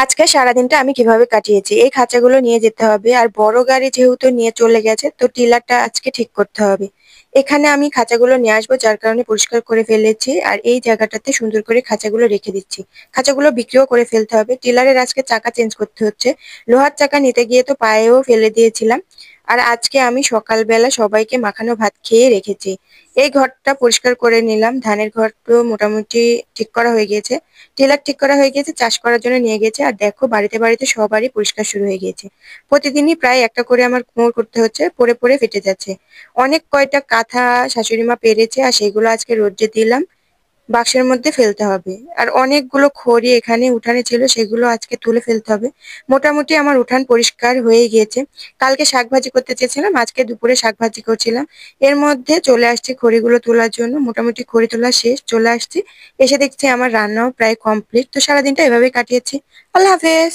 আজকে সারাদিনটা আমি কিভাবে কাটিয়েছি। এই খাঁচাগুলো নিয়ে যেতে হবে। আর বড় গাড়ি যেহেতু নিয়ে চলে গেছে তো টিলারটা আজকে ঠিক করতে হবে। এখানে আমি খাঁচাগুলো নিয়ে আসবো যার কারণে পরিষ্কার করে ফেলেছি। আর এই জায়গাটাতে সুন্দর করে খাঁচাগুলো রেখে দিচ্ছি। খাঁচাগুলো বিক্রিও করে ফেলতে হবে। টিলারের আজকে চাকা চেঞ্জ করতে হচ্ছে। লোহার চাকা নিতে গিয়ে তো পায়েও ফেলে দিয়েছিলাম। আর আজকে আমি সকালবেলা সবাইকে মাখানো ভাত খেয়ে রেখেছি। এই ঘরটা পরিষ্কার করে নিলাম। ধানের ঘরটো মোটামুটি ঠিক করা হয়ে গিয়েছে। টেলার ঠিক করা হয়ে গেছে, চাষ করার জন্য নিয়ে গেছে। আর দেখো বাড়িতে বাড়িতে সবারই পরিষ্কার শুরু হয়ে গিয়েছে। প্রতিদিনই প্রায় একটা করে আমার কোমর করতে হচ্ছে, পড়ে পড়ে ফেটে যাচ্ছে। অনেক কয়টা কাঁথা শাশুড়ি মা পেরেছে আর সেগুলো আজকে রোদ্রে দিলাম। বাক্সের মধ্যে ফেলতে হবে। আর অনেকগুলো খড়ি এখানে উঠানে ছিল সেগুলো আজকে তুলে ফেলতে হবে। মোটামুটি আমার উঠান পরিষ্কার হয়ে গিয়েছে। কালকে শাকভাজি করতে চেয়েছিলাম, আজকে দুপুরে শাকভাজি করছিলাম। এর মধ্যে চলে আসছি খড়িগুলো তোলার জন্য। মোটামুটি খড়ি তোলা শেষ, চলে আসছি। এসে দেখছি আমার রান্নাও প্রায় কমপ্লিট। তো সারাদিনটা এভাবেই কাটিয়েছি। আল্লাহ হাফেজ।